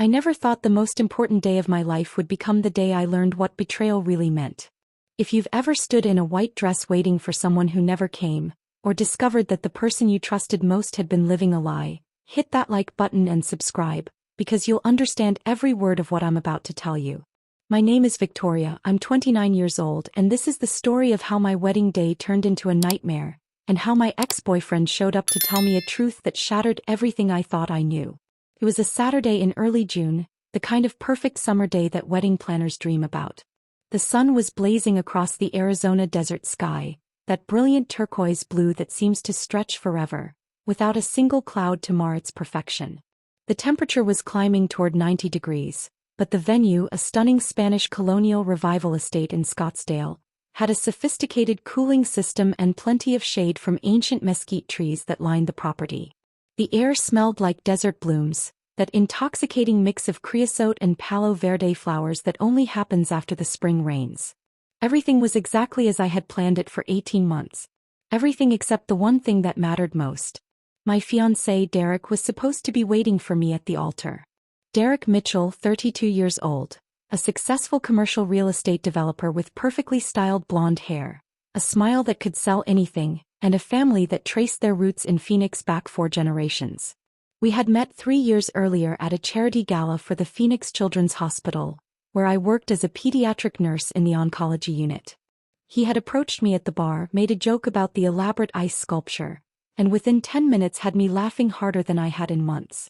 I never thought the most important day of my life would become the day I learned what betrayal really meant. If you've ever stood in a white dress waiting for someone who never came, or discovered that the person you trusted most had been living a lie, hit that like button and subscribe, because you'll understand every word of what I'm about to tell you. My name is Victoria, I'm 29 years old, and this is the story of how my wedding day turned into a nightmare, and how my ex-boyfriend showed up to tell me a truth that shattered everything I thought I knew. It was a Saturday in early June, the kind of perfect summer day that wedding planners dream about. The sun was blazing across the Arizona desert sky, that brilliant turquoise blue that seems to stretch forever, without a single cloud to mar its perfection. The temperature was climbing toward 90 degrees, but the venue, a stunning Spanish colonial revival estate in Scottsdale, had a sophisticated cooling system and plenty of shade from ancient mesquite trees that lined the property. The air smelled like desert blooms, that intoxicating mix of creosote and palo verde flowers that only happens after the spring rains. Everything was exactly as I had planned it for 18 months. Everything except the one thing that mattered most. My fiancé Derek was supposed to be waiting for me at the altar. Derek Mitchell, 32 years old, a successful commercial real estate developer with perfectly styled blonde hair, a smile that could sell anything, and a family that traced their roots in Phoenix back 4 generations. We had met 3 years earlier at a charity gala for the Phoenix Children's Hospital, where I worked as a pediatric nurse in the oncology unit. He had approached me at the bar, made a joke about the elaborate ice sculpture, and within 10 minutes had me laughing harder than I had in months.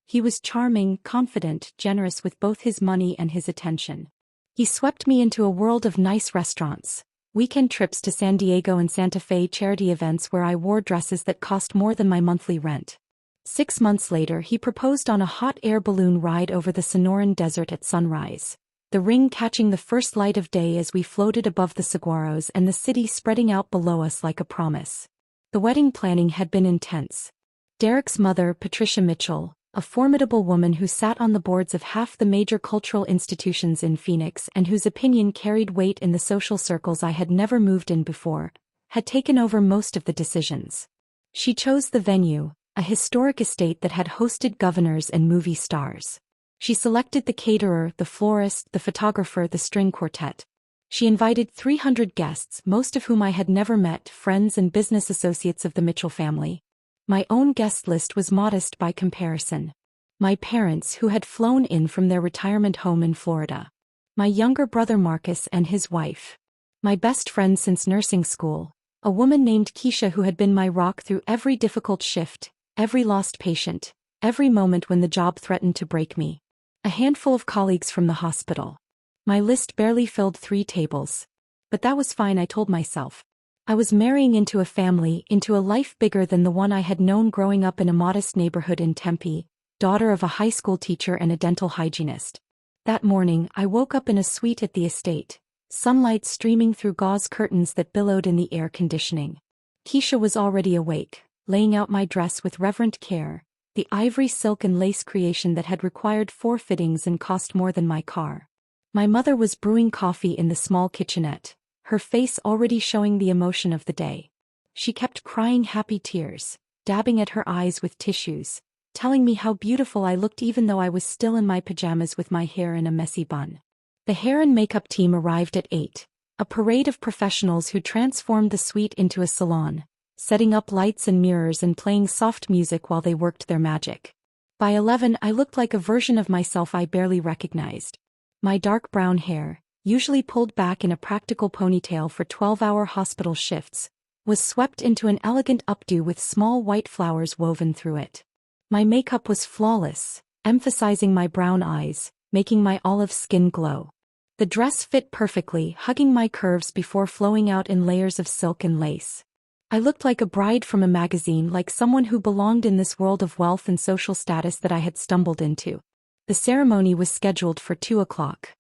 He was charming, confident, generous with both his money and his attention. He swept me into a world of nice restaurants, weekend trips to San Diego and Santa Fe, charity events where I wore dresses that cost more than my monthly rent. 6 months later, he proposed on a hot air balloon ride over the Sonoran Desert at sunrise, the ring catching the first light of day as we floated above the saguaros and the city spreading out below us like a promise. The wedding planning had been intense. Derek's mother, Patricia Mitchell, a formidable woman who sat on the boards of half the major cultural institutions in Phoenix and whose opinion carried weight in the social circles I had never moved in before, had taken over most of the decisions. She chose the venue, a historic estate that had hosted governors and movie stars. She selected the caterer, the florist, the photographer, the string quartet. She invited 300 guests, most of whom I had never met, friends and business associates of the Mitchell family. My own guest list was modest by comparison. My parents, who had flown in from their retirement home in Florida. My younger brother Marcus and his wife. My best friend since nursing school, a woman named Keisha who had been my rock through every difficult shift, every lost patient, every moment when the job threatened to break me. A handful of colleagues from the hospital. My list barely filled 3 tables. But that was fine, I told myself. I was marrying into a family, into a life bigger than the one I had known growing up in a modest neighborhood in Tempe, daughter of a high school teacher and a dental hygienist. That morning, I woke up in a suite at the estate, sunlight streaming through gauze curtains that billowed in the air conditioning. Keisha was already awake, laying out my dress with reverent care, the ivory silk and lace creation that had required 4 fittings and cost more than my car. My mother was brewing coffee in the small kitchenette, her face already showing the emotion of the day. She kept crying happy tears, dabbing at her eyes with tissues, telling me how beautiful I looked even though I was still in my pajamas with my hair in a messy bun. The hair and makeup team arrived at 8, a parade of professionals who transformed the suite into a salon, setting up lights and mirrors and playing soft music while they worked their magic. By 11, I looked like a version of myself I barely recognized. My dark brown hair, usually pulled back in a practical ponytail for 12-hour hospital shifts, was swept into an elegant updo with small white flowers woven through it. My makeup was flawless, emphasizing my brown eyes, making my olive skin glow. The dress fit perfectly, hugging my curves before flowing out in layers of silk and lace. I looked like a bride from a magazine, like someone who belonged in this world of wealth and social status that I had stumbled into. The ceremony was scheduled for 2 o'clock.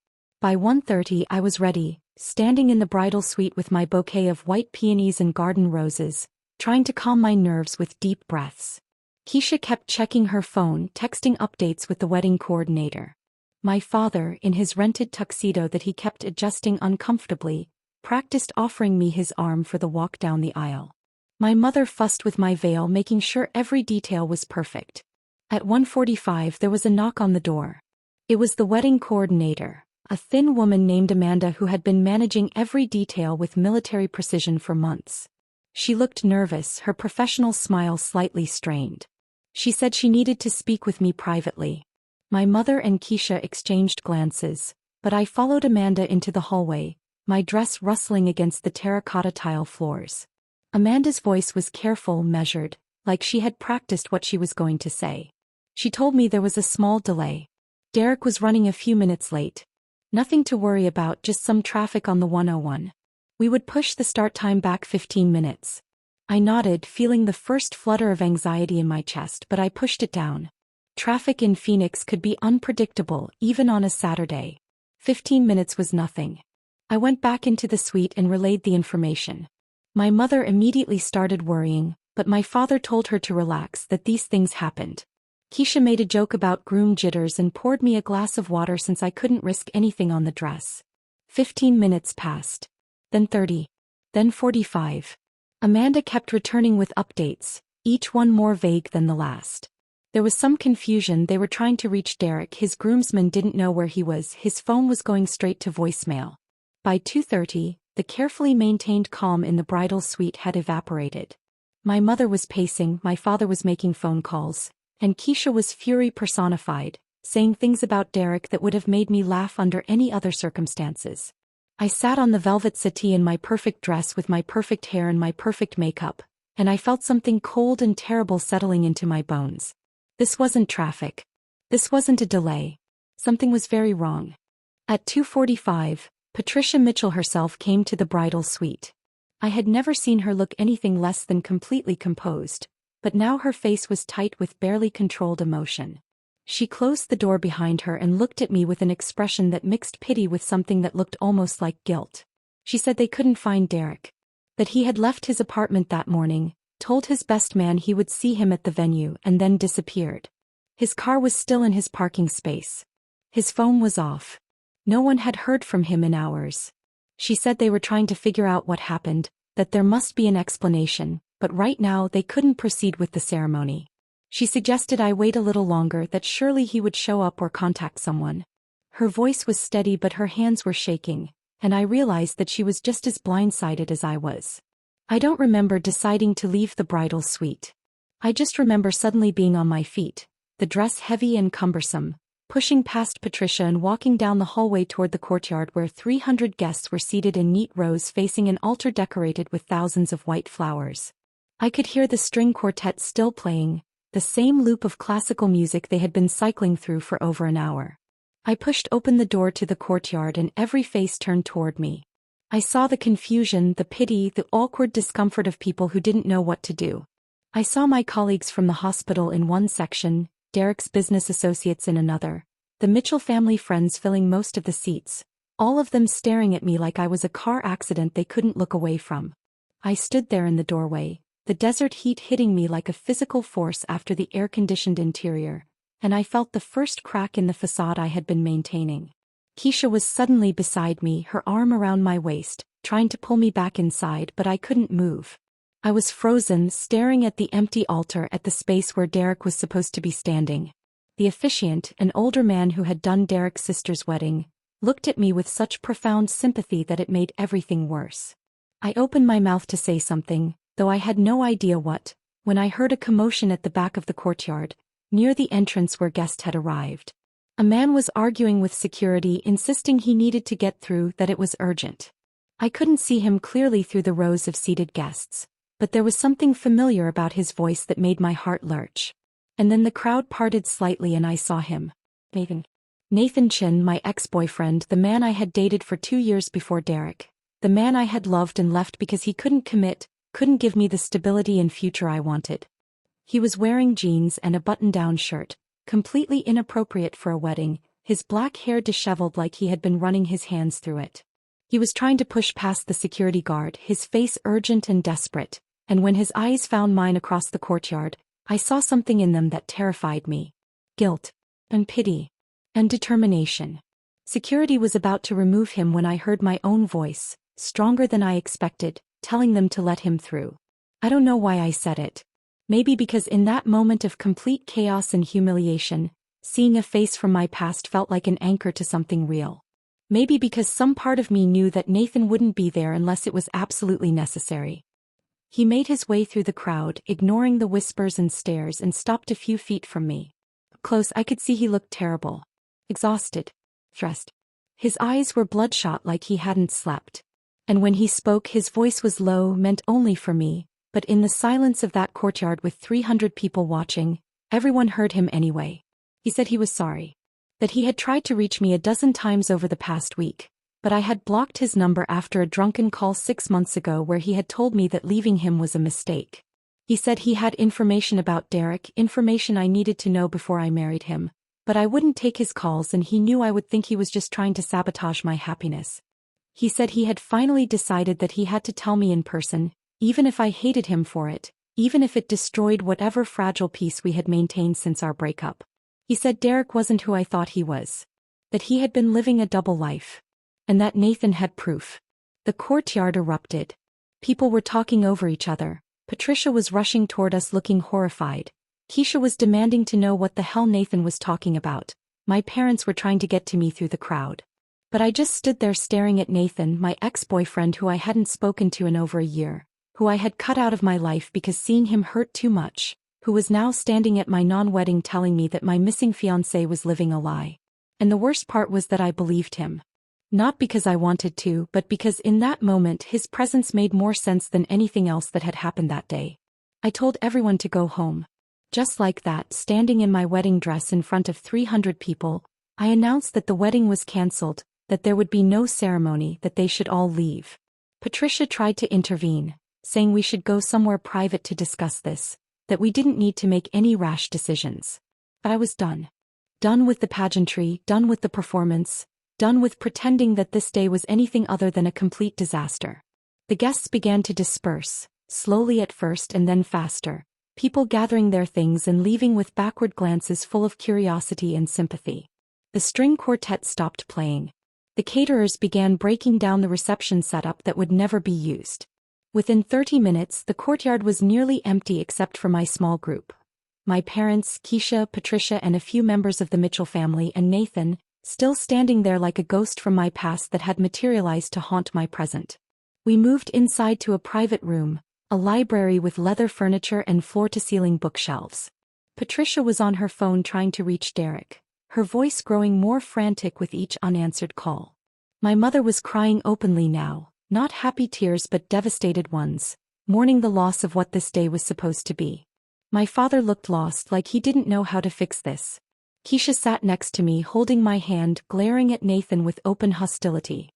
By 1:30 I was ready, standing in the bridal suite with my bouquet of white peonies and garden roses, trying to calm my nerves with deep breaths. Keisha kept checking her phone, texting updates with the wedding coordinator. My father, in his rented tuxedo that he kept adjusting uncomfortably, practiced offering me his arm for the walk down the aisle. My mother fussed with my veil, making sure every detail was perfect. At 1:45 there was a knock on the door. It was the wedding coordinator, a thin woman named Amanda who had been managing every detail with military precision for months. She looked nervous, her professional smile slightly strained. She said she needed to speak with me privately. My mother and Keisha exchanged glances, but I followed Amanda into the hallway, my dress rustling against the terracotta tile floors. Amanda's voice was careful, measured, like she had practiced what she was going to say. She told me there was a small delay. Derek was running a few minutes late. Nothing to worry about, just some traffic on the 101. We would push the start time back 15 minutes. I nodded, feeling the first flutter of anxiety in my chest, but I pushed it down. Traffic in Phoenix could be unpredictable, even on a Saturday. 15 minutes was nothing. I went back into the suite and relayed the information. My mother immediately started worrying, but my father told her to relax, that these things happened. Keisha made a joke about groom jitters and poured me a glass of water since I couldn't risk anything on the dress. 15 minutes passed. Then 30. Then 45. Amanda kept returning with updates, each one more vague than the last. There was some confusion. They were trying to reach Derek. His groomsmen didn't know where he was. His phone was going straight to voicemail. By 2:30, the carefully maintained calm in the bridal suite had evaporated. My mother was pacing, my father was making phone calls, and Keisha was fury personified, saying things about Derek that would have made me laugh under any other circumstances. I sat on the velvet settee in my perfect dress with my perfect hair and my perfect makeup, and I felt something cold and terrible settling into my bones. This wasn't traffic. This wasn't a delay. Something was very wrong. At 2:45, Patricia Mitchell herself came to the bridal suite. I had never seen her look anything less than completely composed, but now her face was tight with barely controlled emotion. She closed the door behind her and looked at me with an expression that mixed pity with something that looked almost like guilt. She said they couldn't find Derek. That he had left his apartment that morning, told his best man he would see him at the venue, and then disappeared. His car was still in his parking space. His phone was off. No one had heard from him in hours. She said they were trying to figure out what happened, that there must be an explanation, but right now they couldn't proceed with the ceremony. She suggested I wait a little longer, that surely he would show up or contact someone. Her voice was steady but her hands were shaking, and I realized that she was just as blindsided as I was. I don't remember deciding to leave the bridal suite. I just remember suddenly being on my feet, the dress heavy and cumbersome, pushing past Patricia and walking down the hallway toward the courtyard where 300 guests were seated in neat rows facing an altar decorated with thousands of white flowers. I could hear the string quartet still playing, the same loop of classical music they had been cycling through for over an hour. I pushed open the door to the courtyard and every face turned toward me. I saw the confusion, the pity, the awkward discomfort of people who didn't know what to do. I saw my colleagues from the hospital in one section, Derek's business associates in another, the Mitchell family friends filling most of the seats, all of them staring at me like I was a car accident they couldn't look away from. I stood there in the doorway, the desert heat hitting me like a physical force after the air-conditioned interior, and I felt the first crack in the facade I had been maintaining. Keisha was suddenly beside me, her arm around my waist, trying to pull me back inside, but I couldn't move. I was frozen, staring at the empty altar, at the space where Derek was supposed to be standing. The officiant, an older man who had done Derek's sister's wedding, looked at me with such profound sympathy that it made everything worse. I opened my mouth to say something, though I had no idea what, when I heard a commotion at the back of the courtyard, near the entrance where guests had arrived. A man was arguing with security, insisting he needed to get through, that it was urgent. I couldn't see him clearly through the rows of seated guests, but there was something familiar about his voice that made my heart lurch. And then the crowd parted slightly and I saw him. Nathan Chin, my ex-boyfriend, the man I had dated for 2 years before Derek, the man I had loved and left because he couldn't commit, couldn't give me the stability and future I wanted. He was wearing jeans and a button-down shirt, completely inappropriate for a wedding, his black hair disheveled like he had been running his hands through it. He was trying to push past the security guard, his face urgent and desperate, and when his eyes found mine across the courtyard, I saw something in them that terrified me. Guilt, and pity, and determination. Security was about to remove him when I heard my own voice, stronger than I expected, telling them to let him through. I don't know why I said it. Maybe because in that moment of complete chaos and humiliation, seeing a face from my past felt like an anchor to something real. Maybe because some part of me knew that Nathan wouldn't be there unless it was absolutely necessary. He made his way through the crowd, ignoring the whispers and stares, and stopped a few feet from me. Up close, I could see he looked terrible. Exhausted. Stressed. His eyes were bloodshot like he hadn't slept. And when he spoke, his voice was low, meant only for me, but in the silence of that courtyard with 300 people watching, everyone heard him anyway. He said he was sorry. That he had tried to reach me a dozen times over the past week, but I had blocked his number after a drunken call 6 months ago where he had told me that leaving him was a mistake. He said he had information about Derek, information I needed to know before I married him, but I wouldn't take his calls and he knew I would think he was just trying to sabotage my happiness. He said he had finally decided that he had to tell me in person, even if I hated him for it, even if it destroyed whatever fragile peace we had maintained since our breakup. He said Derek wasn't who I thought he was. That he had been living a double life. And that Nathan had proof. The courtyard erupted. People were talking over each other. Patricia was rushing toward us looking horrified. Keisha was demanding to know what the hell Nathan was talking about. My parents were trying to get to me through the crowd. But I just stood there staring at Nathan, my ex-boyfriend who I hadn't spoken to in over a year, who I had cut out of my life because seeing him hurt too much, who was now standing at my non-wedding telling me that my missing fiancé was living a lie. And the worst part was that I believed him. Not because I wanted to, but because in that moment his presence made more sense than anything else that had happened that day. I told everyone to go home. Just like that, standing in my wedding dress in front of 300 people, I announced that the wedding was cancelled, that there would be no ceremony, that they should all leave. Patricia tried to intervene, saying we should go somewhere private to discuss this, that we didn't need to make any rash decisions. But I was done. Done with the pageantry, done with the performance, done with pretending that this day was anything other than a complete disaster. The guests began to disperse, slowly at first and then faster, people gathering their things and leaving with backward glances full of curiosity and sympathy. The string quartet stopped playing. The caterers began breaking down the reception setup that would never be used. Within 30 minutes, the courtyard was nearly empty except for my small group. My parents, Keisha, Patricia, and a few members of the Mitchell family, and Nathan, still standing there like a ghost from my past that had materialized to haunt my present. We moved inside to a private room, a library with leather furniture and floor-to-ceiling bookshelves. Patricia was on her phone trying to reach Derek, her voice growing more frantic with each unanswered call. My mother was crying openly now. Not happy tears but devastated ones, mourning the loss of what this day was supposed to be. My father looked lost like he didn't know how to fix this. Keisha sat next to me holding my hand, glaring at Nathan with open hostility.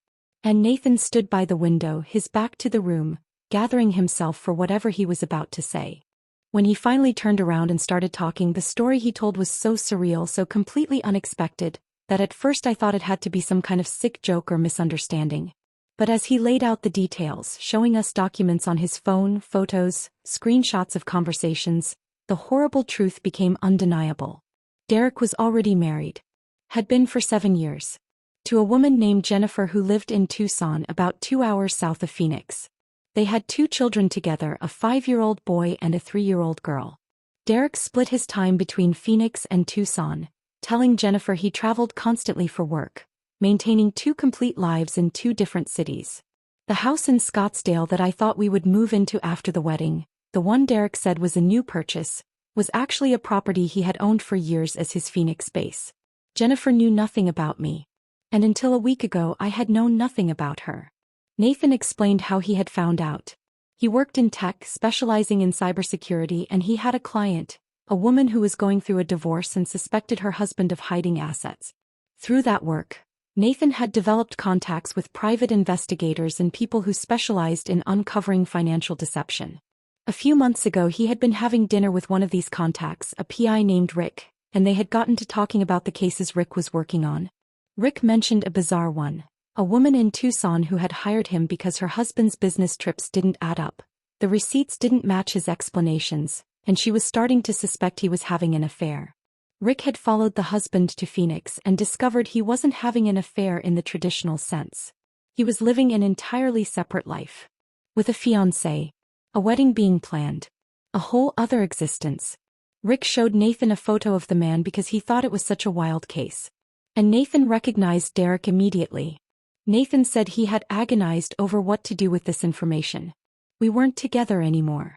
And Nathan stood by the window, his back to the room, gathering himself for whatever he was about to say. When he finally turned around and started talking, the story he told was so surreal, so completely unexpected, that at first I thought it had to be some kind of sick joke or misunderstanding. But as he laid out the details, showing us documents on his phone, photos, screenshots of conversations, the horrible truth became undeniable. Derek was already married. Had been for 7 years. To a woman named Jennifer who lived in Tucson, about 2 hours south of Phoenix. They had 2 children together, a 5-year-old boy and a 3-year-old girl. Derek split his time between Phoenix and Tucson, telling Jennifer he traveled constantly for work, maintaining 2 complete lives in 2 different cities. The house in Scottsdale that I thought we would move into after the wedding, the one Derek said was a new purchase, was actually a property he had owned for years as his Phoenix base. Jennifer knew nothing about me. And until a week ago I had known nothing about her. Nathan explained how he had found out. He worked in tech, specializing in cybersecurity, and he had a client, a woman who was going through a divorce and suspected her husband of hiding assets. Through that work, Nathan had developed contacts with private investigators and people who specialized in uncovering financial deception. A few months ago he had been having dinner with one of these contacts, a PI named Rick, and they had gotten to talking about the cases Rick was working on. Rick mentioned a bizarre one, a woman in Tucson who had hired him because her husband's business trips didn't add up. The receipts didn't match his explanations, and she was starting to suspect he was having an affair. Rick had followed the husband to Phoenix and discovered he wasn't having an affair in the traditional sense. He was living an entirely separate life. With a fiancée. A wedding being planned. A whole other existence. Rick showed Nathan a photo of the man because he thought it was such a wild case. And Nathan recognized Derek immediately. Nathan said he had agonized over what to do with this information. We weren't together anymore.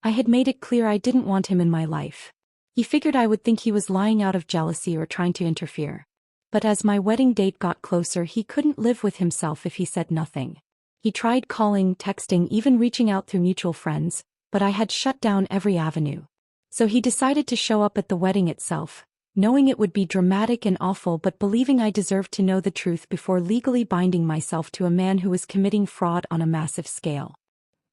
I had made it clear I didn't want him in my life. He figured I would think he was lying out of jealousy or trying to interfere. But as my wedding date got closer, he couldn't live with himself if he said nothing. He tried calling, texting, even reaching out through mutual friends, but I had shut down every avenue. So he decided to show up at the wedding itself, knowing it would be dramatic and awful but believing I deserved to know the truth before legally binding myself to a man who was committing fraud on a massive scale.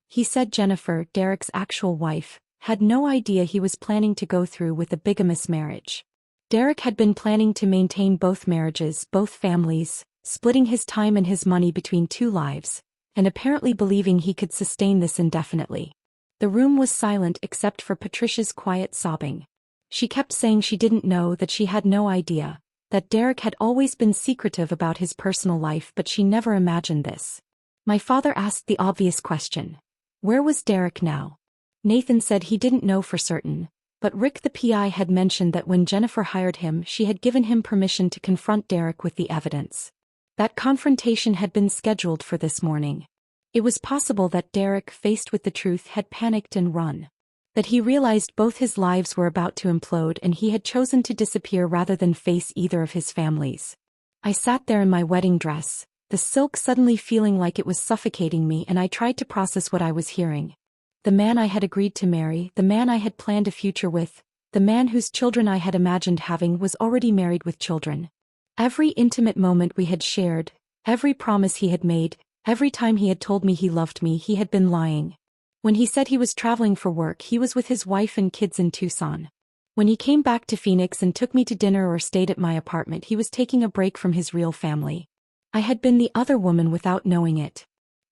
He said Jennifer, Derek's actual wife, had no idea he was planning to go through with a bigamous marriage. Derek had been planning to maintain both marriages, both families, splitting his time and his money between two lives, and apparently believing he could sustain this indefinitely. The room was silent except for Patricia's quiet sobbing. She kept saying she didn't know, that she had no idea, that Derek had always been secretive about his personal life, but she never imagined this. My father asked the obvious question. Where was Derek now? Nathan said he didn't know for certain, but Rick the PI had mentioned that when Jennifer hired him she had given him permission to confront Derek with the evidence. That confrontation had been scheduled for this morning. It was possible that Derek, faced with the truth, had panicked and run. That he realized both his lives were about to implode and he had chosen to disappear rather than face either of his families. I sat there in my wedding dress, the silk suddenly feeling like it was suffocating me, and I tried to process what I was hearing. The man I had agreed to marry, the man I had planned a future with, the man whose children I had imagined having, was already married with children. Every intimate moment we had shared, every promise he had made, every time he had told me he loved me, he had been lying. When he said he was traveling for work, he was with his wife and kids in Tucson. When he came back to Phoenix and took me to dinner or stayed at my apartment, he was taking a break from his real family. I had been the other woman without knowing it.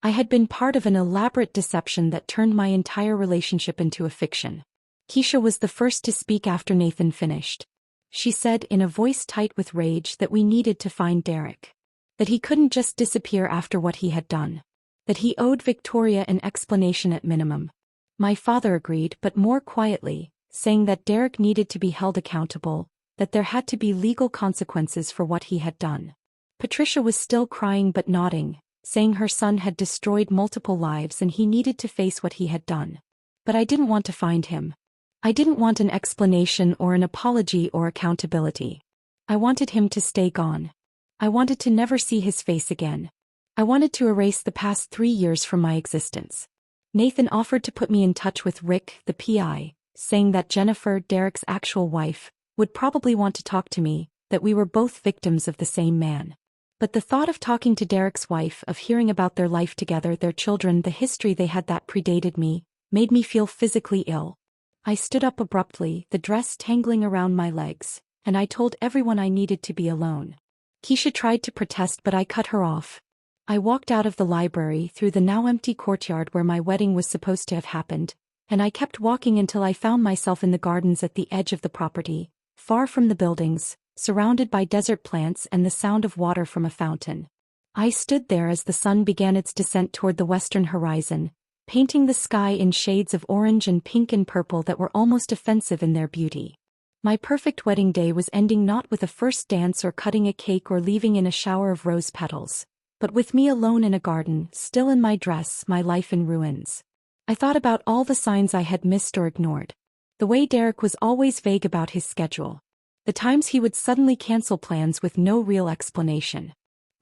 I had been part of an elaborate deception that turned my entire relationship into a fiction. Keisha was the first to speak after Nathan finished. She said, in a voice tight with rage, that we needed to find Derek. That he couldn't just disappear after what he had done. That he owed Victoria an explanation at minimum. My father agreed, but more quietly, saying that Derek needed to be held accountable, that there had to be legal consequences for what he had done. Patricia was still crying but nodding, saying her son had destroyed multiple lives and he needed to face what he had done. But I didn't want to find him. I didn't want an explanation or an apology or accountability. I wanted him to stay gone. I wanted to never see his face again. I wanted to erase the past 3 years from my existence. Nathan offered to put me in touch with Rick, the PI, saying that Jennifer, Derek's actual wife, would probably want to talk to me, that we were both victims of the same man. But the thought of talking to Derek's wife, of hearing about their life together, their children, the history they had that predated me, made me feel physically ill. I stood up abruptly, the dress tangling around my legs, and I told everyone I needed to be alone. Keisha tried to protest, but I cut her off. I walked out of the library, through the now empty courtyard where my wedding was supposed to have happened, and I kept walking until I found myself in the gardens at the edge of the property, far from the buildings, surrounded by desert plants and the sound of water from a fountain. I stood there as the sun began its descent toward the western horizon, painting the sky in shades of orange and pink and purple that were almost offensive in their beauty. My perfect wedding day was ending, not with a first dance or cutting a cake or leaving in a shower of rose petals, but with me alone in a garden, still in my dress, my life in ruins. I thought about all the signs I had missed or ignored. The way Derek was always vague about his schedule. The times he would suddenly cancel plans with no real explanation.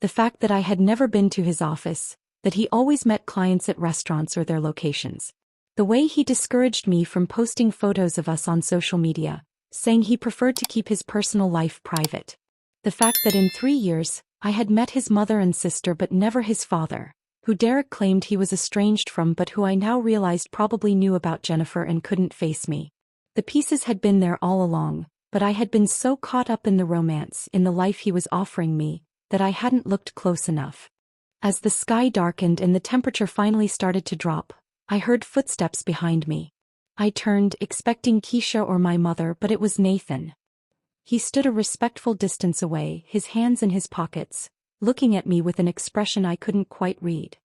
The fact that I had never been to his office, that he always met clients at restaurants or their locations. The way he discouraged me from posting photos of us on social media, saying he preferred to keep his personal life private. The fact that in 3 years, I had met his mother and sister but never his father, who Derek claimed he was estranged from but who I now realized probably knew about Jennifer and couldn't face me. The pieces had been there all along, but I had been so caught up in the romance, in the life he was offering me, that I hadn't looked close enough. As the sky darkened and the temperature finally started to drop, I heard footsteps behind me. I turned, expecting Keisha or my mother, but it was Nathan. He stood a respectful distance away, his hands in his pockets, looking at me with an expression I couldn't quite read.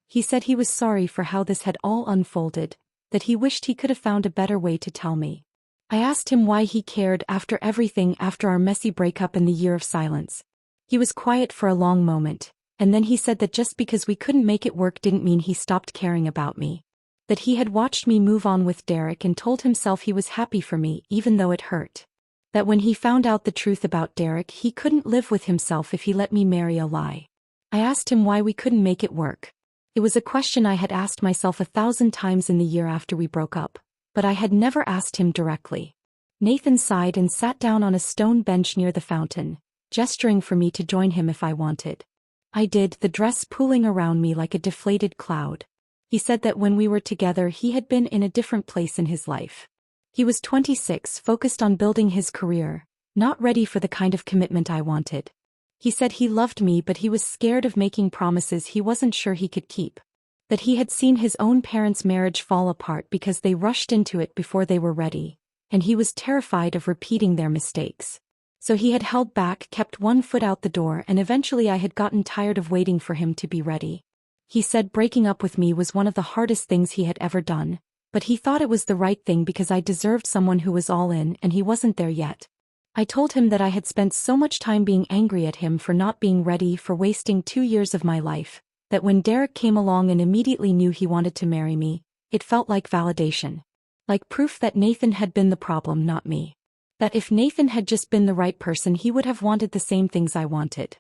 He said he was sorry for how this had all unfolded, that he wished he could have found a better way to tell me. I asked him why he cared after everything, after our messy breakup and the year of silence. He was quiet for a long moment, and then he said that just because we couldn't make it work didn't mean he stopped caring about me. That he had watched me move on with Derek and told himself he was happy for me even though it hurt. That when he found out the truth about Derek he couldn't live with himself if he let me marry a lie. I asked him why we couldn't make it work. It was a question I had asked myself 1,000 times in the year after we broke up, but I had never asked him directly. Nathan sighed and sat down on a stone bench near the fountain, gesturing for me to join him if I wanted. I did, the dress pooling around me like a deflated cloud. He said that when we were together he had been in a different place in his life. He was 26, focused on building his career, not ready for the kind of commitment I wanted. He said he loved me but he was scared of making promises he wasn't sure he could keep. That he had seen his own parents' marriage fall apart because they rushed into it before they were ready, and he was terrified of repeating their mistakes. So he had held back, kept one foot out the door, and eventually I had gotten tired of waiting for him to be ready. He said breaking up with me was one of the hardest things he had ever done, but he thought it was the right thing because I deserved someone who was all in and he wasn't there yet. I told him that I had spent so much time being angry at him for not being ready, for wasting 2 years of my life, that when Derek came along and immediately knew he wanted to marry me, it felt like validation. Like proof that Nathan had been the problem, not me. That if Nathan had just been the right person he would have wanted the same things I wanted.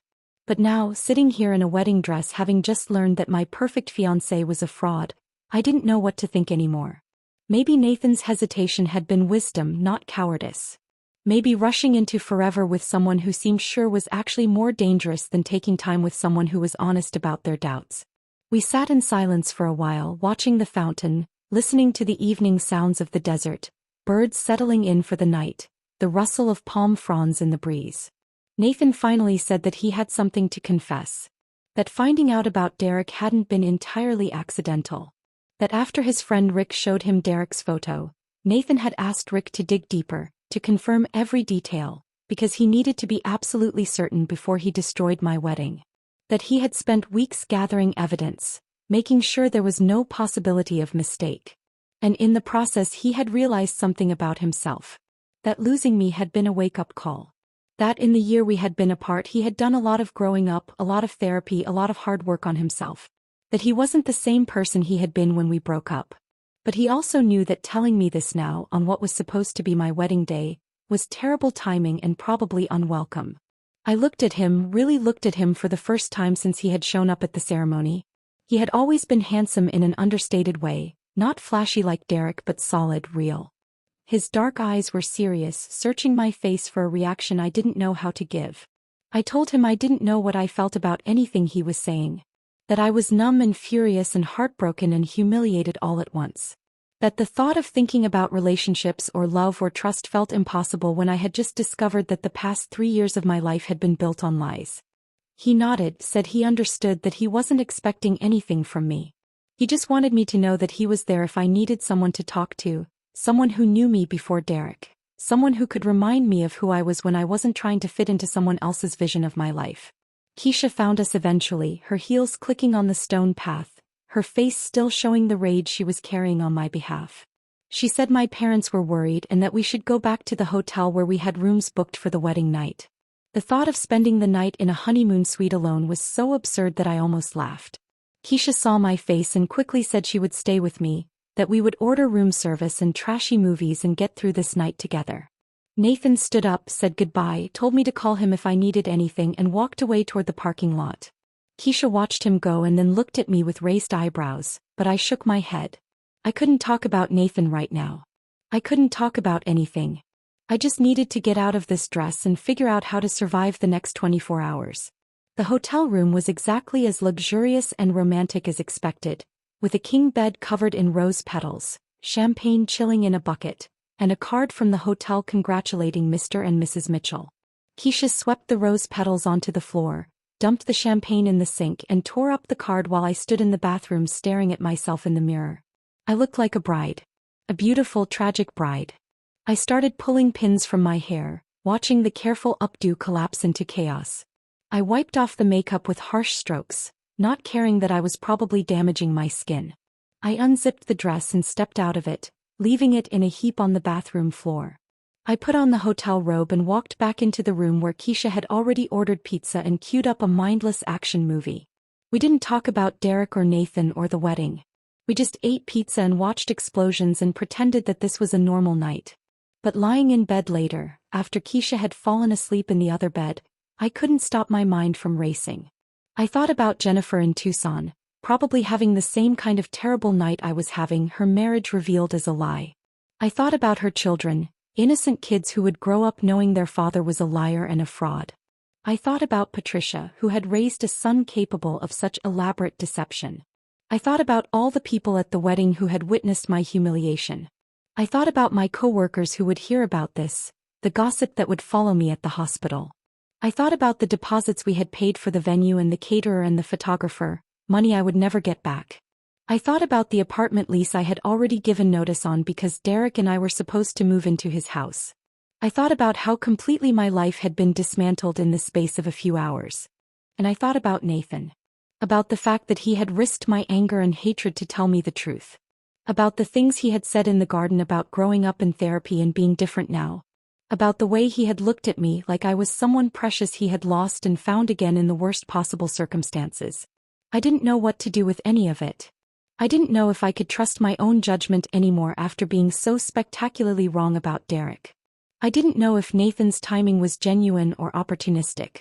But now, sitting here in a wedding dress having just learned that my perfect fiancé was a fraud, I didn't know what to think anymore. Maybe Nathan's hesitation had been wisdom, not cowardice. Maybe rushing into forever with someone who seemed sure was actually more dangerous than taking time with someone who was honest about their doubts. We sat in silence for a while, watching the fountain, listening to the evening sounds of the desert, birds settling in for the night, the rustle of palm fronds in the breeze. Nathan finally said that he had something to confess. That finding out about Derek hadn't been entirely accidental. That after his friend Rick showed him Derek's photo, Nathan had asked Rick to dig deeper, to confirm every detail, because he needed to be absolutely certain before he destroyed my wedding. That he had spent weeks gathering evidence, making sure there was no possibility of mistake. And in the process he had realized something about himself. That losing me had been a wake-up call. That in the year we had been apart he had done a lot of growing up, a lot of therapy, a lot of hard work on himself. That he wasn't the same person he had been when we broke up. But he also knew that telling me this now, on what was supposed to be my wedding day, was terrible timing and probably unwelcome. I looked at him, really looked at him for the first time since he had shown up at the ceremony. He had always been handsome in an understated way, not flashy like Derek but solid, real. His dark eyes were serious, searching my face for a reaction I didn't know how to give. I told him I didn't know what I felt about anything he was saying. That I was numb and furious and heartbroken and humiliated all at once. That the thought of thinking about relationships or love or trust felt impossible when I had just discovered that the past 3 years of my life had been built on lies. He nodded, said he understood, that he wasn't expecting anything from me. He just wanted me to know that he was there if I needed someone to talk to, someone who knew me before Derek, someone who could remind me of who I was when I wasn't trying to fit into someone else's vision of my life. Keisha found us eventually, her heels clicking on the stone path, her face still showing the rage she was carrying on my behalf. She said my parents were worried and that we should go back to the hotel where we had rooms booked for the wedding night. The thought of spending the night in a honeymoon suite alone was so absurd that I almost laughed. Keisha saw my face and quickly said she would stay with me, that we would order room service and trashy movies and get through this night together. Nathan stood up, said goodbye, told me to call him if I needed anything, and walked away toward the parking lot. Keisha watched him go and then looked at me with raised eyebrows, but I shook my head. I couldn't talk about Nathan right now. I couldn't talk about anything. I just needed to get out of this dress and figure out how to survive the next 24 hours. The hotel room was exactly as luxurious and romantic as expected, with a king bed covered in rose petals, champagne chilling in a bucket, and a card from the hotel congratulating Mr. and Mrs. Mitchell. Keisha swept the rose petals onto the floor, dumped the champagne in the sink, and tore up the card while I stood in the bathroom staring at myself in the mirror. I looked like a bride. A beautiful, tragic bride. I started pulling pins from my hair, watching the careful updo collapse into chaos. I wiped off the makeup with harsh strokes, not caring that I was probably damaging my skin. I unzipped the dress and stepped out of it, leaving it in a heap on the bathroom floor. I put on the hotel robe and walked back into the room where Keisha had already ordered pizza and queued up a mindless action movie. We didn't talk about Derek or Nathan or the wedding. We just ate pizza and watched explosions and pretended that this was a normal night. But lying in bed later, after Keisha had fallen asleep in the other bed, I couldn't stop my mind from racing. I thought about Jennifer in Tucson, probably having the same kind of terrible night I was having, her marriage revealed as a lie. I thought about her children, innocent kids who would grow up knowing their father was a liar and a fraud. I thought about Patricia, who had raised a son capable of such elaborate deception. I thought about all the people at the wedding who had witnessed my humiliation. I thought about my co-workers who would hear about this, the gossip that would follow me at the hospital. I thought about the deposits we had paid for the venue and the caterer and the photographer, money I would never get back. I thought about the apartment lease I had already given notice on because Derek and I were supposed to move into his house. I thought about how completely my life had been dismantled in the space of a few hours. And I thought about Nathan. About the fact that he had risked my anger and hatred to tell me the truth. About the things he had said in the garden about growing up in therapy and being different now. About the way he had looked at me like I was someone precious he had lost and found again in the worst possible circumstances. I didn't know what to do with any of it. I didn't know if I could trust my own judgment anymore after being so spectacularly wrong about Derek. I didn't know if Nathan's timing was genuine or opportunistic.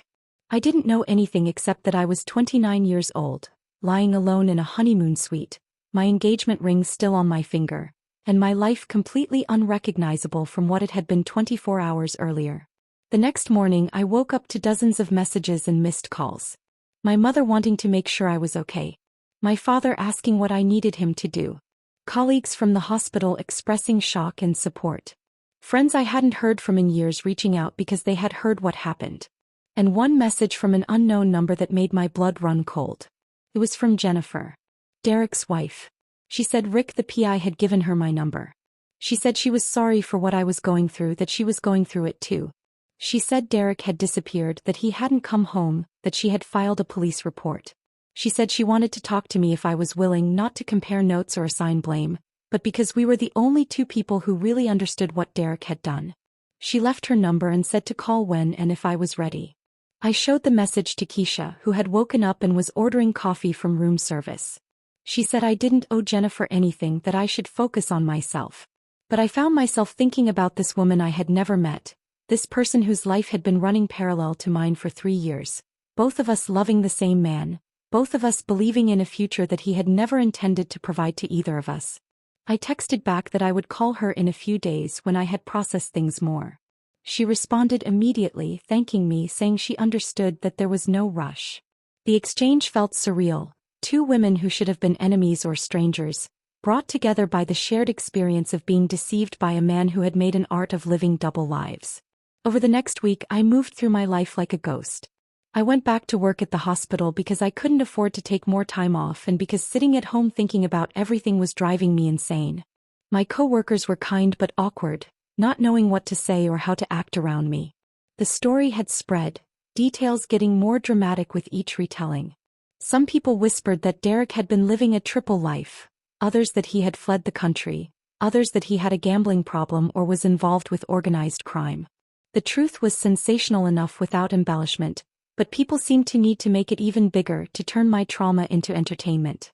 I didn't know anything except that I was 29 years old, lying alone in a honeymoon suite, my engagement ring still on my finger, and my life completely unrecognizable from what it had been 24 hours earlier. The next morning I woke up to dozens of messages and missed calls. My mother wanting to make sure I was okay. My father asking what I needed him to do. Colleagues from the hospital expressing shock and support. Friends I hadn't heard from in years reaching out because they had heard what happened. And one message from an unknown number that made my blood run cold. It was from Jennifer, Derek's wife. She said Rick the PI had given her my number. She said she was sorry for what I was going through, that she was going through it too. She said Derek had disappeared, that he hadn't come home, that she had filed a police report. She said she wanted to talk to me if I was willing, not to compare notes or assign blame, but because we were the only two people who really understood what Derek had done. She left her number and said to call when and if I was ready. I showed the message to Keisha, who had woken up and was ordering coffee from room service. She said I didn't owe Jennifer anything, that I should focus on myself. But I found myself thinking about this woman I had never met, this person whose life had been running parallel to mine for 3 years, both of us loving the same man, both of us believing in a future that he had never intended to provide to either of us. I texted back that I would call her in a few days when I had processed things more. She responded immediately, thanking me, saying she understood that there was no rush. The exchange felt surreal, two women who should have been enemies or strangers, brought together by the shared experience of being deceived by a man who had made an art of living double lives. Over the next week I moved through my life like a ghost. I went back to work at the hospital because I couldn't afford to take more time off and because sitting at home thinking about everything was driving me insane. My co-workers were kind but awkward, not knowing what to say or how to act around me. The story had spread, details getting more dramatic with each retelling. Some people whispered that Derek had been living a triple life, others that he had fled the country, others that he had a gambling problem or was involved with organized crime. The truth was sensational enough without embellishment, but people seemed to need to make it even bigger to turn my trauma into entertainment.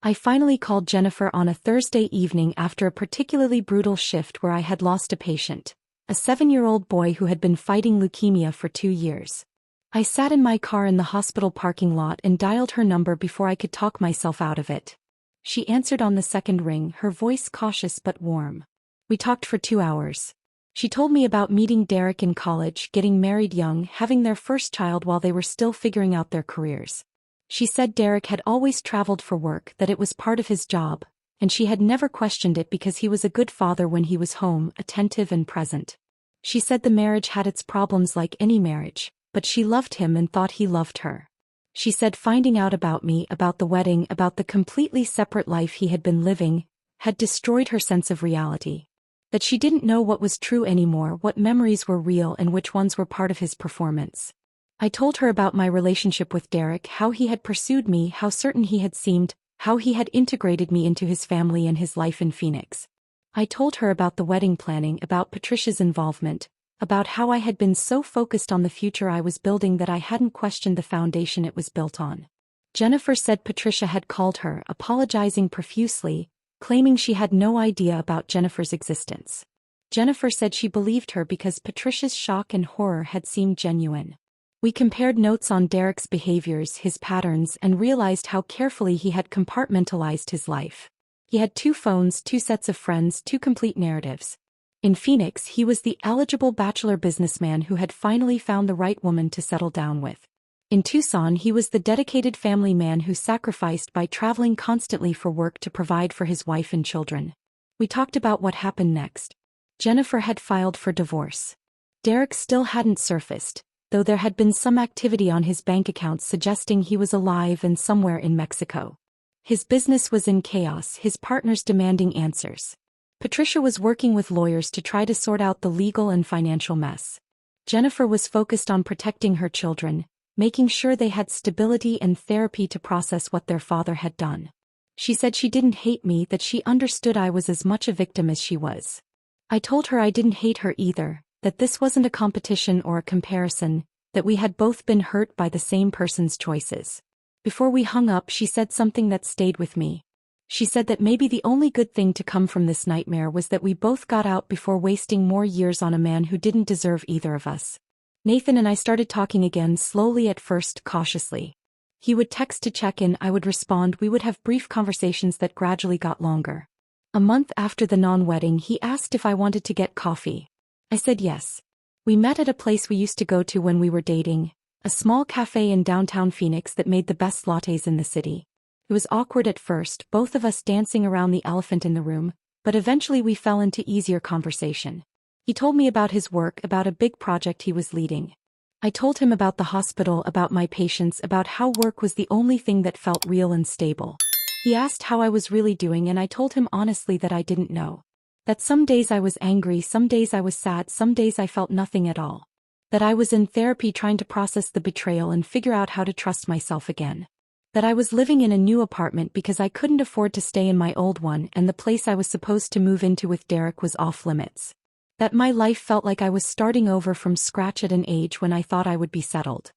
I finally called Jennifer on a Thursday evening after a particularly brutal shift where I had lost a patient, a 7-year-old boy who had been fighting leukemia for 2 years. I sat in my car in the hospital parking lot and dialed her number before I could talk myself out of it. She answered on the second ring, her voice cautious but warm. We talked for 2 hours. She told me about meeting Derek in college, getting married young, having their first child while they were still figuring out their careers. She said Derek had always traveled for work, that it was part of his job, and she had never questioned it because he was a good father when he was home, attentive and present. She said the marriage had its problems like any marriage, but she loved him and thought he loved her. She said finding out about me, about the wedding, about the completely separate life he had been living, had destroyed her sense of reality. That she didn't know what was true anymore, what memories were real and which ones were part of his performance. I told her about my relationship with Derek, how he had pursued me, how certain he had seemed, how he had integrated me into his family and his life in Phoenix. I told her about the wedding planning, about Patricia's involvement, about how I had been so focused on the future I was building that I hadn't questioned the foundation it was built on. Jennifer said Patricia had called her, apologizing profusely, claiming she had no idea about Jennifer's existence. Jennifer said she believed her because Patricia's shock and horror had seemed genuine. We compared notes on Derek's behaviors, his patterns, and realized how carefully he had compartmentalized his life. He had 2 phones, 2 sets of friends, 2 complete narratives. In Phoenix, he was the eligible bachelor businessman who had finally found the right woman to settle down with. In Tucson, he was the dedicated family man who sacrificed by traveling constantly for work to provide for his wife and children. We talked about what happened next. Jennifer had filed for divorce. Derek still hadn't surfaced, though there had been some activity on his bank accounts suggesting he was alive and somewhere in Mexico. His business was in chaos, his partners demanding answers. Patricia was working with lawyers to try to sort out the legal and financial mess. Jennifer was focused on protecting her children, making sure they had stability and therapy to process what their father had done. She said she didn't hate me, that she understood I was as much a victim as she was. I told her I didn't hate her either, that this wasn't a competition or a comparison, that we had both been hurt by the same person's choices. Before we hung up, she said something that stayed with me. She said that maybe the only good thing to come from this nightmare was that we both got out before wasting more years on a man who didn't deserve either of us. Nathan and I started talking again, slowly at first, cautiously. He would text to check in, I would respond, we would have brief conversations that gradually got longer. A month after the non-wedding, he asked if I wanted to get coffee. I said yes. We met at a place we used to go to when we were dating, a small cafe in downtown Phoenix that made the best lattes in the city. It was awkward at first, both of us dancing around the elephant in the room, but eventually we fell into easier conversation. He told me about his work, about a big project he was leading. I told him about the hospital, about my patients, about how work was the only thing that felt real and stable. He asked how I was really doing, and I told him honestly that I didn't know. That some days I was angry, some days I was sad, some days I felt nothing at all. That I was in therapy trying to process the betrayal and figure out how to trust myself again. That I was living in a new apartment because I couldn't afford to stay in my old one, and the place I was supposed to move into with Derek was off limits. That my life felt like I was starting over from scratch at an age when I thought I would be settled.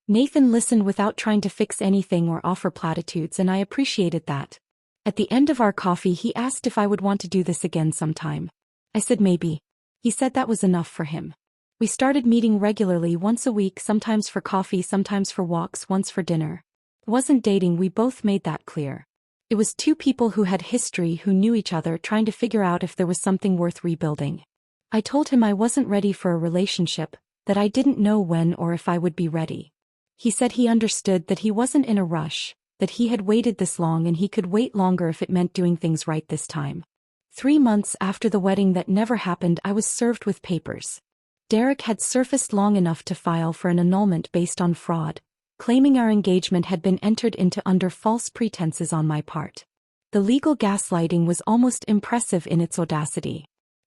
Nathan listened without trying to fix anything or offer platitudes, and I appreciated that. At the end of our coffee, he asked if I would want to do this again sometime. I said maybe. He said that was enough for him. We started meeting regularly, once a week, sometimes for coffee, sometimes for walks, once for dinner. It wasn't dating, we both made that clear. It was 2 people who had history, who knew each other, trying to figure out if there was something worth rebuilding. I told him I wasn't ready for a relationship, that I didn't know when or if I would be ready. He said he understood, that he wasn't in a rush, that he had waited this long and he could wait longer if it meant doing things right this time. 3 months after the wedding that never happened, I was served with papers. Derek had surfaced long enough to file for an annulment based on fraud, claiming our engagement had been entered into under false pretenses on my part. The legal gaslighting was almost impressive in its audacity.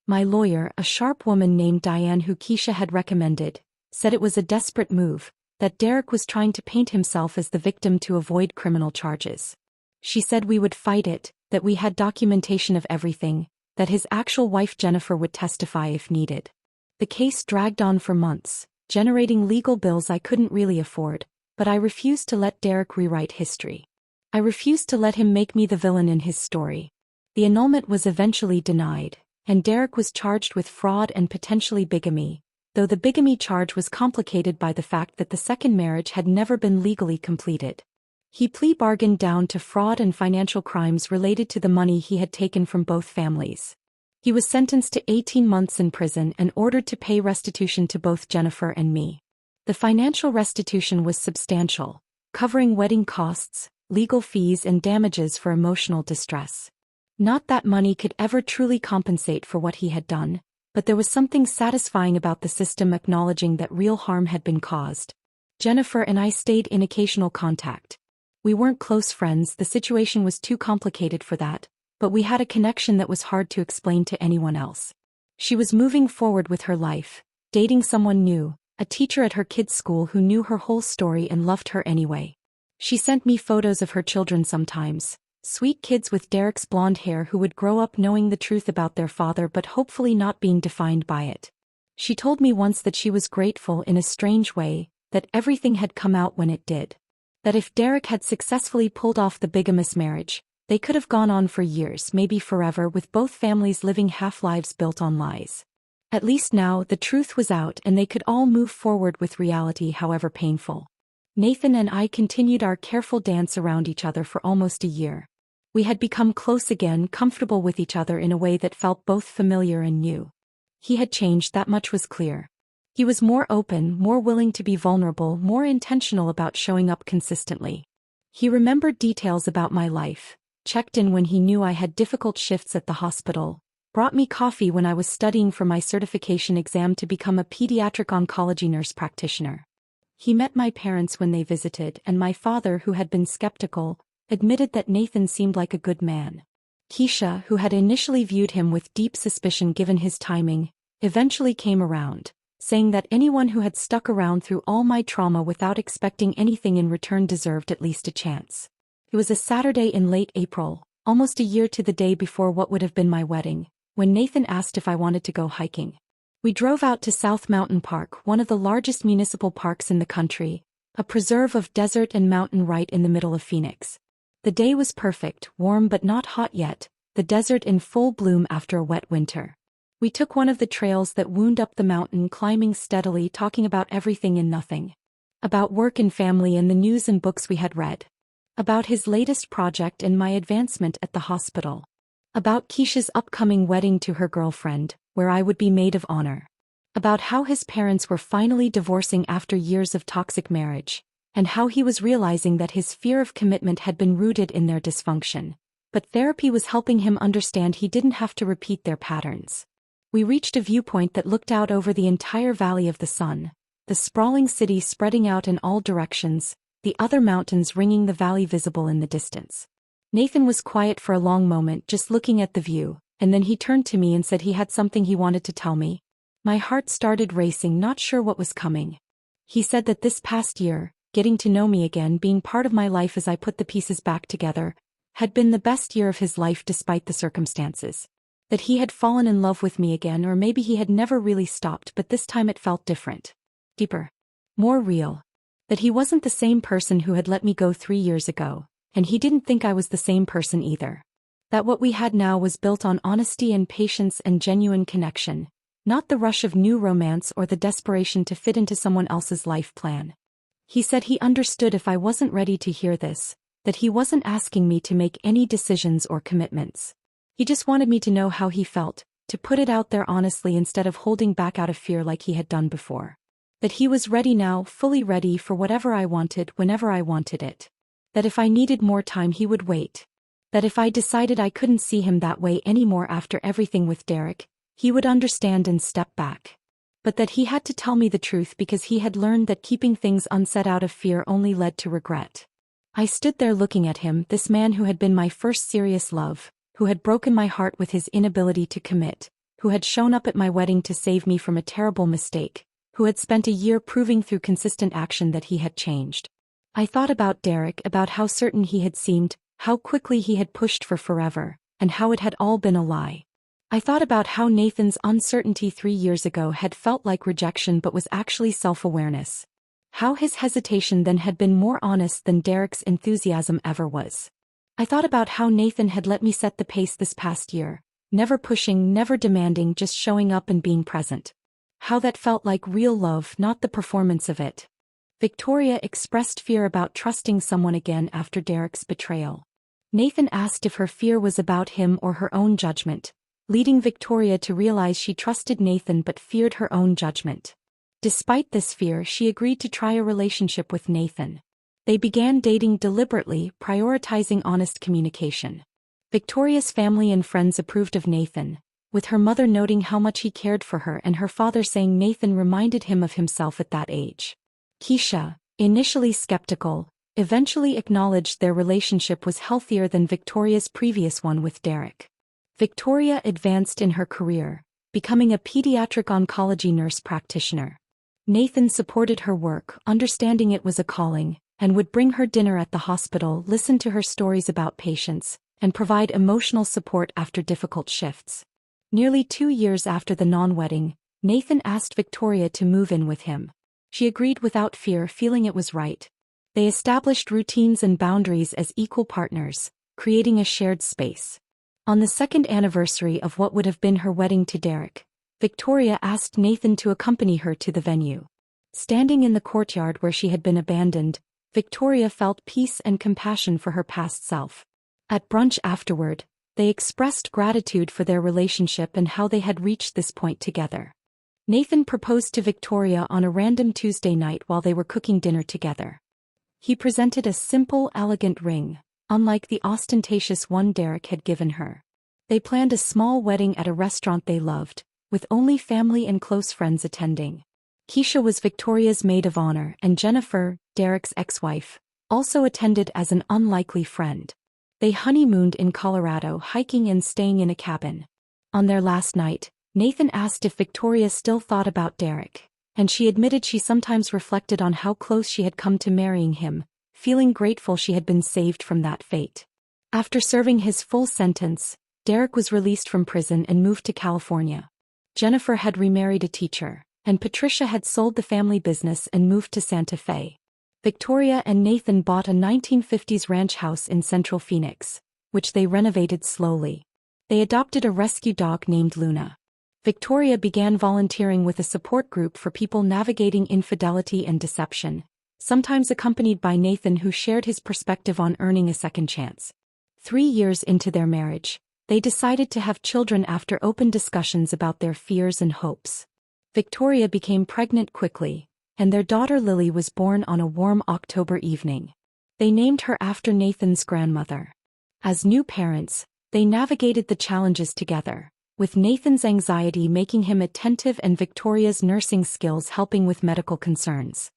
My lawyer, a sharp woman named Diane who Keisha had recommended, said it was a desperate move, that Derek was trying to paint himself as the victim to avoid criminal charges. She said we would fight it, that we had documentation of everything, that his actual wife Jennifer would testify if needed. The case dragged on for months, generating legal bills I couldn't really afford, but I refused to let Derek rewrite history. I refused to let him make me the villain in his story. The annulment was eventually denied, and Derek was charged with fraud and potentially bigamy, though the bigamy charge was complicated by the fact that the second marriage had never been legally completed. He plea bargained down to fraud and financial crimes related to the money he had taken from both families. He was sentenced to 18 months in prison and ordered to pay restitution to both Jennifer and me. The financial restitution was substantial, covering wedding costs, legal fees, and damages for emotional distress. Not that money could ever truly compensate for what he had done, but there was something satisfying about the system acknowledging that real harm had been caused. Jennifer and I stayed in occasional contact. We weren't close friends, the situation was too complicated for that, but we had a connection that was hard to explain to anyone else. She was moving forward with her life, dating someone new, a teacher at her kids' school who knew her whole story and loved her anyway. She sent me photos of her children sometimes, Sweet kids with Derek's blonde hair who would grow up knowing the truth about their father but hopefully not being defined by it. She told me once that she was grateful in a strange way, that everything had come out when it did. That if Derek had successfully pulled off the bigamous marriage, they could have gone on for years, maybe forever, with both families living half-lives built on lies. At least now the truth was out and they could all move forward with reality, however painful. Nathan and I continued our careful dance around each other for almost a year. We had become close again, comfortable with each other in a way that felt both familiar and new. He had changed, that much was clear. He was more open, more willing to be vulnerable, more intentional about showing up consistently. He remembered details about my life, checked in when he knew I had difficult shifts at the hospital, brought me coffee when I was studying for my certification exam to become a pediatric oncology nurse practitioner. He met my parents when they visited, and my father, who had been skeptical, admitted that Nathan seemed like a good man. Keisha, who had initially viewed him with deep suspicion given his timing, eventually came around, saying that anyone who had stuck around through all my trauma without expecting anything in return deserved at least a chance. It was a Saturday in late April, almost a year to the day before what would have been my wedding, when Nathan asked if I wanted to go hiking. We drove out to South Mountain Park, one of the largest municipal parks in the country, a preserve of desert and mountain right in the middle of Phoenix. The day was perfect, warm but not hot yet, the desert in full bloom after a wet winter. We took one of the trails that wound up the mountain, climbing steadily, talking about everything and nothing. About work and family and the news and books we had read. About his latest project and my advancement at the hospital. About Keisha's upcoming wedding to her girlfriend, where I would be maid of honor. About how his parents were finally divorcing after years of toxic marriage, and how he was realizing that his fear of commitment had been rooted in their dysfunction, but therapy was helping him understand he didn't have to repeat their patterns. We reached a viewpoint that looked out over the entire Valley of the Sun, the sprawling city spreading out in all directions, the other mountains ringing the valley visible in the distance. Nathan was quiet for a long moment, just looking at the view, and then he turned to me and said he had something he wanted to tell me. My heart started racing, not sure what was coming. He said that this past year, getting to know me again, being part of my life as I put the pieces back together, had been the best year of his life despite the circumstances. That he had fallen in love with me again, or maybe he had never really stopped, but this time it felt different. Deeper. More real. That he wasn't the same person who had let me go 3 years ago, and he didn't think I was the same person either. That what we had now was built on honesty and patience and genuine connection, not the rush of new romance or the desperation to fit into someone else's life plan. He said he understood if I wasn't ready to hear this, that he wasn't asking me to make any decisions or commitments. He just wanted me to know how he felt, to put it out there honestly instead of holding back out of fear like he had done before. That he was ready now, fully ready for whatever I wanted whenever I wanted it. That if I needed more time he would wait. That if I decided I couldn't see him that way anymore after everything with Derek, he would understand and step back. But that he had to tell me the truth because he had learned that keeping things unsaid out of fear only led to regret. I stood there looking at him, this man who had been my first serious love, who had broken my heart with his inability to commit, who had shown up at my wedding to save me from a terrible mistake, who had spent a year proving through consistent action that he had changed. I thought about Derek, about how certain he had seemed, how quickly he had pushed for forever, and how it had all been a lie. I thought about how Nathan's uncertainty 3 years ago had felt like rejection but was actually self-awareness. How his hesitation then had been more honest than Derek's enthusiasm ever was. I thought about how Nathan had let me set the pace this past year, never pushing, never demanding, just showing up and being present. How that felt like real love, not the performance of it. Victoria expressed fear about trusting someone again after Derek's betrayal. Nathan asked if her fear was about him or her own judgment, leading Victoria to realize she trusted Nathan but feared her own judgment. Despite this fear, she agreed to try a relationship with Nathan. They began dating deliberately, prioritizing honest communication. Victoria's family and friends approved of Nathan, with her mother noting how much he cared for her and her father saying Nathan reminded him of himself at that age. Keisha, initially skeptical, eventually acknowledged their relationship was healthier than Victoria's previous one with Derek. Victoria advanced in her career, becoming a pediatric oncology nurse practitioner. Nathan supported her work, understanding it was a calling, and would bring her dinner at the hospital, listen to her stories about patients, and provide emotional support after difficult shifts. Nearly 2 years after the non-wedding, Nathan asked Victoria to move in with him. She agreed without fear, feeling it was right. They established routines and boundaries as equal partners, creating a shared space. On the second anniversary of what would have been her wedding to Derek, Victoria asked Nathan to accompany her to the venue. Standing in the courtyard where she had been abandoned, Victoria felt peace and compassion for her past self. At brunch afterward, they expressed gratitude for their relationship and how they had reached this point together. Nathan proposed to Victoria on a random Tuesday night while they were cooking dinner together. He presented a simple, elegant ring, unlike the ostentatious one Derek had given her. They planned a small wedding at a restaurant they loved, with only family and close friends attending. Keisha was Victoria's maid of honor, and Jennifer, Derek's ex-wife, also attended as an unlikely friend. They honeymooned in Colorado, hiking and staying in a cabin. On their last night, Nathan asked if Victoria still thought about Derek, and she admitted she sometimes reflected on how close she had come to marrying him, feeling grateful she had been saved from that fate. After serving his full sentence, Derek was released from prison and moved to California. Jennifer had remarried a teacher, and Patricia had sold the family business and moved to Santa Fe. Victoria and Nathan bought a 1950s ranch house in Central Phoenix, which they renovated slowly. They adopted a rescue dog named Luna. Victoria began volunteering with a support group for people navigating infidelity and deception, sometimes accompanied by Nathan, who shared his perspective on earning a second chance. 3 years into their marriage, they decided to have children after open discussions about their fears and hopes. Victoria became pregnant quickly, and their daughter Lily was born on a warm October evening. They named her after Nathan's grandmother. As new parents, they navigated the challenges together, with Nathan's anxiety making him attentive and Victoria's nursing skills helping with medical concerns.